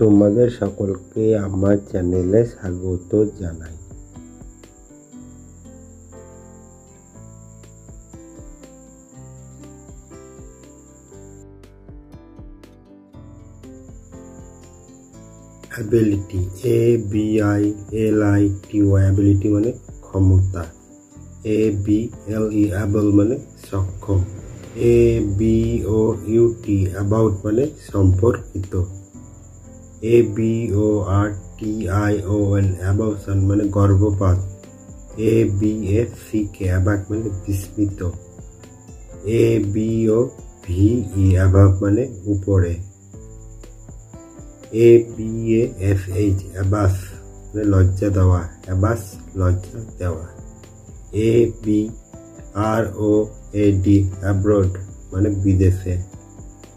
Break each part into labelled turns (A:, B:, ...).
A: তোমাদের সকলকে আমার চ্যানেলে স্বাগত জানাই। অ্যাবিলিটি, ABILITY, অ্যাবিলিটি মানে ক্ষমতা। ABLE, অ্যাবল মানে সক্ষম। ABOUT, অ্যাবাউট মানে সম্পর্কিত। ABORTION, অ্যাবাউশন মানে গর্ভপাত। ABACK, অ্যাবাক মানে বিস্মিত। ABOVE, অ্যাবাভ মানে উপরে। ABASH, অ্যাবাস মানে লজ্জা দেওয়া। অ্যাবাস লজ্জা দেওয়া। ABROAD, অ্যাব্রড মানে বিদেশে।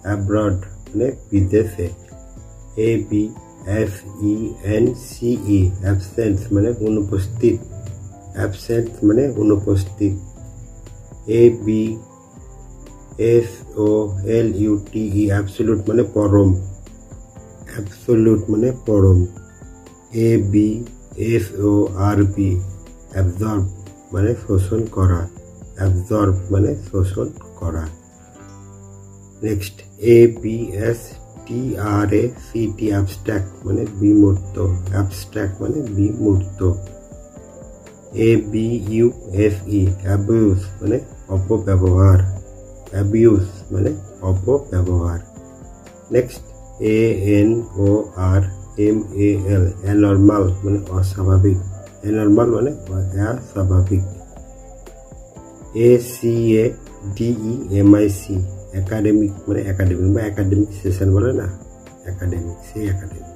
A: অ্যাব্রড মানে বিদেশে। ABSENCE, অ্যাবসেন্স মানে অনুপস্থিত। অ্যাবসেন্ট মানে অনুপস্থিত। ABSOLUTE, অ্যাবসোলুট মানে পরম। অ্যাবসোলুট মানে পরম। ABSORB, অ্যাবজর্ব মানে শোষণ করা। অ্যাবজর্ব মানে শোষণ করা। নেক্সট ABSTRACT, অ্যাবস্ট্রাক্ট মানে বিমূর্ত। অ্যাবস্ট্রাক্ট মানে বিমূর্ত। ABUSE, অ্যাবিউজ মানে অপব্যবহার। অ্যাবিউজ মানে অপব্যবহার। নেক্সট ANORMAL, অ্যানর্মাল মানে অস্বাভাবিক। অ্যানর্মাল মানে অস্বাভাবিক। ACADEMIC, একাডেমিক মানে একাডেমিক বা একাডেমিক সেশন বলে না, একাডেমিক, সেই একাডেমিক।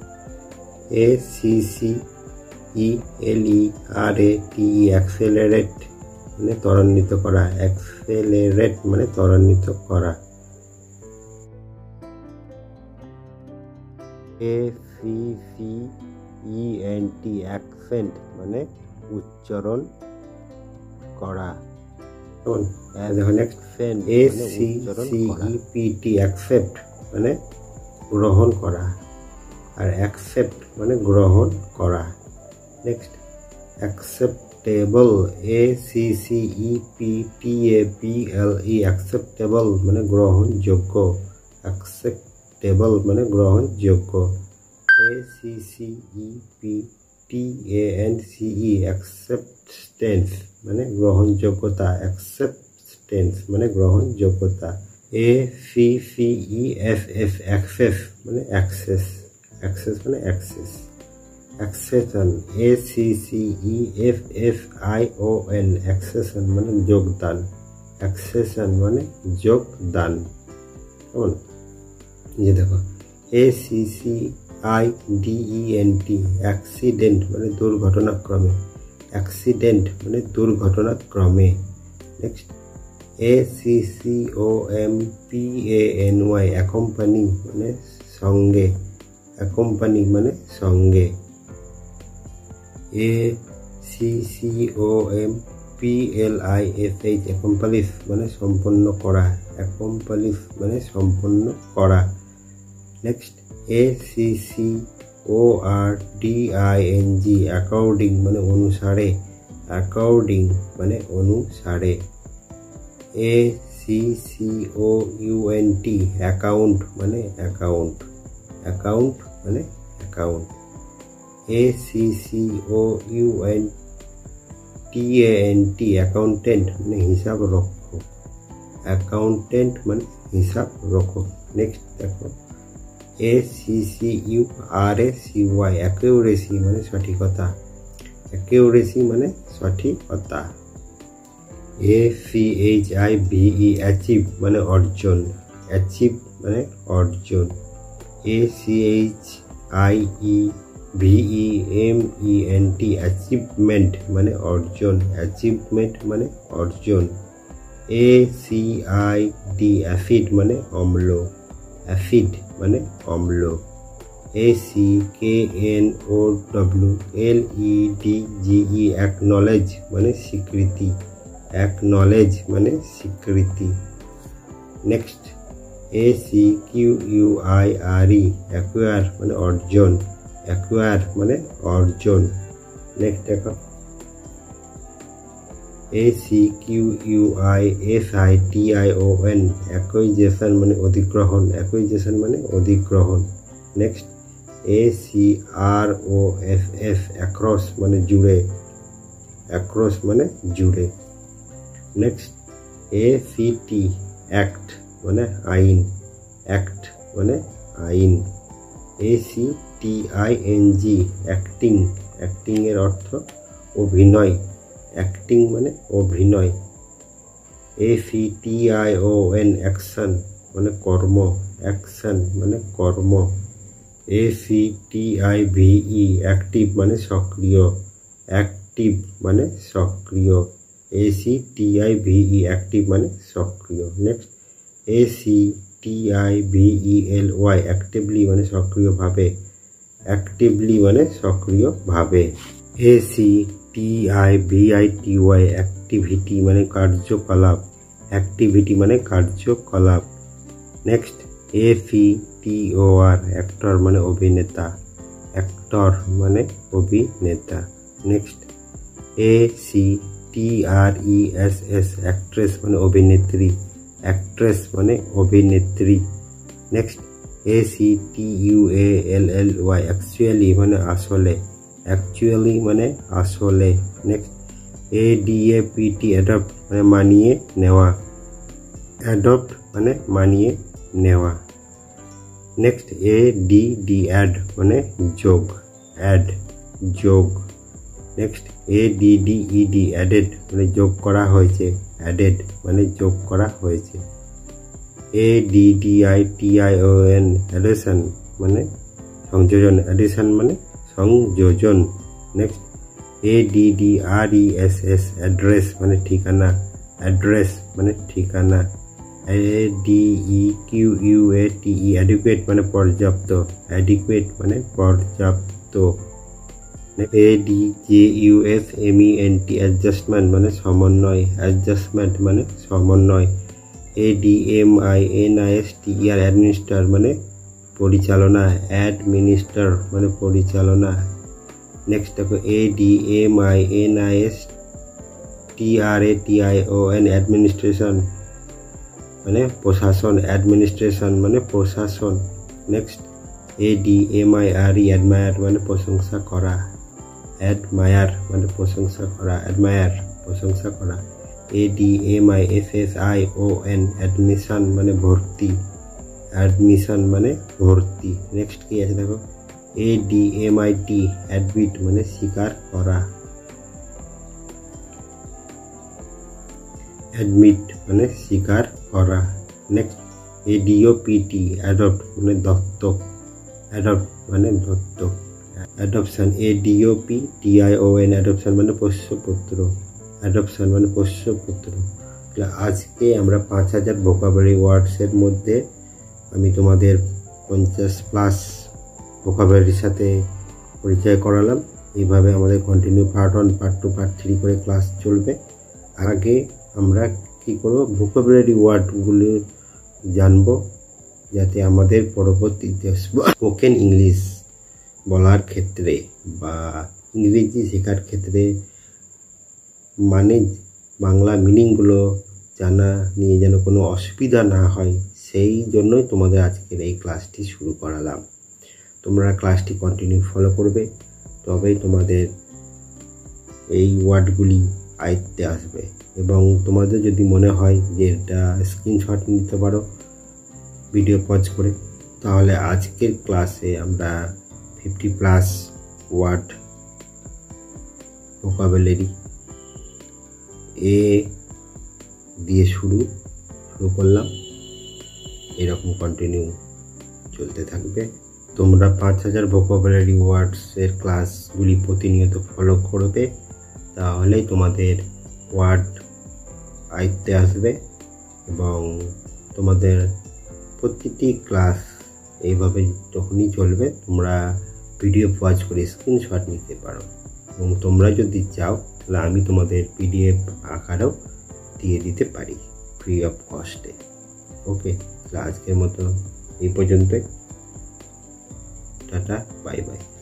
A: ACCELERATE, অ্যাক্সেলারেট মানে ত্বরান্বিত করা। অ্যাক্সেলারেট মানে ত্বরান্বিত করা। ACCENT, অ্যাকসেন্ট মানে উচ্চারণ করা। দেখো নেক্সট ACCEPT, অ্যাকসেপ্ট মানে গ্রহণ করা। আর অ্যাকসেপ্ট মানে গ্রহণ করা। নেক্সট অ্যাকসেপ্টেবল, ACCEPTABLE, অ্যাকসেপ্টেবল মানে গ্রহণযোগ্য। অ্যাকসেপ্টেবল মানে গ্রহণযোগ্য। ACCEPTANCE, অ্যাকসেপ্টেন্স মানে গ্রহণযোগ্যতা। অ্যাকসেপ্টেন্স মানে গ্রহণযোগ্যতা। ACCESS, অ্যাক্সেস মানে অ্যাক্সেস। অ্যাক্সেস মানে অ্যাক্সেস। অ্যাক্সেশন, ACCESSION, অ্যাক্সেশন মানে যোগদান। অ্যাক্সেশন মানে যোগদান। কেমন যে দেখো ACCIDENT, অ্যাক্সিডেন্ট মানে দুর্ঘটনাক্রমে। অ্যাক্সিডেন্ট মানে দুর্ঘটনাক্রমে। নেক্সট ACCOMPANY, অ্যাকম্পানি মানে সঙ্গে। অ্যাকম্পানি মানে সঙ্গে। ACCOMPLISH, অ্যাকম্পালিশ মানে সম্পন্ন করা। অ্যাকম্পালিশ মানে সম্পন্ন করা। নেক্সট ACCORDING, অ্যাকর্ডিং মানে অনুসারে। অ্যাকর্ডিং মানে অনুসারে। ACCOUNT, অ্যাকাউন্ট মানে অ্যাকাউন্ট। অ্যাকাউন্ট মানে অ্যাকাউন্ট। ACCOUNTANT, অ্যাকাউন্টেন্ট মানে হিসাব রক্ষক। অ্যাকাউন্টেন্ট মানে হিসাব রক্ষক। নেক্সট দেখো ACCURACY, অ্যাকিউরেসি মানে সঠিকতা। অ্যাকিউরেসি মানে সঠিকতা। ACHIVE, অ্যাচিভ মানে অর্জন। অ্যাচিভ মানে অর্জন। ACHIEVEMENT, অ্যাচিভমেন্ট মানে অর্জন। অ্যাচিভমেন্ট মানে অর্জন। ACID, অ্যাসিড মানে অম্ল। অ্যাসিড মানে অম্ল। ACKNOWLEDGE, অ্যাকনলেজ মানে স্বীকৃতি। অ্যাকনলেজ মানে স্বীকৃতি। নেক্সট ACQUIRE অ্যাকুয়ার মানে অর্জন, অ্যাকুয়ার মানে অর্জন। নেক্সট দেখো ACQUISITION অ্যাকুইজিশন মানে অধিগ্রহণ, অ্যাকুইজিশন মানে অধিগ্রহণ। নেক্সট ACROSS অ্যাক্রস মানে জুড়ে, অ্যাক্রস মানে জুড়ে। নেক্সট ACT অ্যাক্ট মানে আইন, অ্যাক্ট মানে আইন। ACTING অ্যাক্টিং, অ্যাক্টিং এর অর্থ অভিনয়, অ্যাক্টিং মানে অভিনয়। ACTION অ্যাকশন মানে কর্ম, অ্যাকশন মানে কর্ম। ACTIVE অ্যাক্টিভ মানে সক্রিয়, অ্যাক্টিভ মানে সক্রিয়। ACTIVE অ্যাক্টিভ মানে সক্রিয়। নেক্সট ACTIVELY অ্যাক্টিভলি মানে সক্রিয়ভাবে, অ্যাক্টিভলি মানে সক্রিয়ভাবে। ACTIVITY অ্যাক্টিভিটি মানে কার্যকলাপ, অ্যাক্টিভিটি মানে কার্যকলাপ। নেক্সট ACTOR অ্যাক্টর মানে অভিনেতা, অ্যাক্টর মানে অভিনেতা। নেক্সট ACTRESS অ্যাক্ট্রেস মানে অভিনেত্রী, অ্যাক্ট্রেস মানে অভিনেত্রী। নেক্সট ACTUALLY অ্যাকচুয়ালি মানে আসলে, অ্যাকচুয়ালি মানে আসলে। নেক্সট ADAPT অ্যাডপ্ট মানে মানিয়ে নেওয়া, অ্যাডপ্ট মানে মানিয়ে নেওয়া। নেক্সট ADD অ্যাড মানে যোগ, অ্যাড যোগ। নেক্সট ADDED অ্যাডেড মানে যোগ করা হয়েছে, অ্যাডেড মানে যোগ করা হয়েছে। ADDITION অ্যাডিশন মানে সংযোজন, অ্যাডিশন মানে সংযোজন। নেক্সট ADDRESS অ্যাড্রেস মানে ঠিকানা, অ্যাড্রেস মানে ঠিকানা। ADEQUATE অ্যাডিকুয়েট মানে পর্যাপ্ত, অ্যাডিকুয়েট মানে পর্যাপ্ত। ADJUSMENT অ্যাডজাস্টমেন্ট মানে সমন্বয়, অ্যাডজাস্টমেন্ট মানে সমন্বয়। ADMINISTER অ্যাডমিনিস্টার মানে পরিচালনা, অ্যাডমিনিস্টার মানে পরিচালনা। নেক্সট দেখো ADMINISTRATION অ্যাডমিনিস্ট্রেশন মানে প্রশাসন, অ্যাডমিনিস্ট্রেশন মানে প্রশাসন। নেক্সট ADMIRE অ্যাডমায়ার মানে প্রশংসা করা, অ্যাডমায়ার মানে প্রশংসা করা, অ্যাডমায়ার প্রশংসা করা। ADMISSION অ্যাডমিশন মানে ভর্তি, অ্যাডমিশন মানে ভর্তি। নেক্সট কি আছে দেখো ADMIT অ্যাডমিট মানে স্বীকার করা, অ্যাডমিট মানে স্বীকার করা। নেক্সট ADOPT অ্যাডপ্ট মানে দত্তক, অ্যাডপ্ট মানে দত্তক। অ্যাডপশন ADOPTION অ্যাডপশন মানে পোষ্যপুত্র, অ্যাডপশন মানে পোষ্যপুত্র। আজকে আমরা 5000 ভোকাবুলারি ওয়ার্ডসের মধ্যে আমি তোমাদের 50+ ভোকাবুলারির সাথে পরিচয় করালাম। এইভাবে আমাদের কন্টিনিউ পার্ট 1, পার্ট 2, পার্ট 3 করে ক্লাস চলবে। আগে আমরা কি করব, ভোকাবুলারি ওয়ার্ডগুলো জানবো, যাতে আমাদের পরবর্তীতে স্পোকেন ইংলিশ বলার ক্ষেত্রে বা ইংরেজি শেখার ক্ষেত্রে মানে বাংলা মিনিংগুলো জানা নিয়ে যেন কোনো অসুবিধা না হয়, সেই জন্যই তোমাদের আজকের এই ক্লাসটি শুরু করালাম। তোমরা ক্লাসটি কন্টিনিউ ফলো করবে, তবেই তোমাদের এই ওয়ার্ডগুলি আয়ত্তে আসবে। এবং তোমাদের যদি মনে হয় যে এটা স্ক্রিনশট নিতে পারো ভিডিও পজ করে, তাহলে আজকের ক্লাসে আমরা 50+ ওয়ার্ড ভোকাবুলারি দিয়ে শুরু করলাম। এরকম কন্টিনিউ চলতে থাকবে। তোমরা 5000 ভোকাবুলারি ওয়ার্ডসের ক্লাসগুলি প্রতিনিয়ত ফলো করবে, তাহলেই তোমাদের ওয়ার্ড আয়ত্তে আসবে এবং তোমাদের প্রতিটি ক্লাস এইভাবে যখনই চলবে তোমরা ভিডিও পজ করে স্ক্রিনশট নিতে পারো। এবং তোমরা যদি চাও তাহলে আমি তোমাদের PDF আকারেও দিয়ে দিতে পারি ফ্রি অফ কস্টে। ওকে, আজকের মতো এই পর্যন্তই। Tata, bye bye.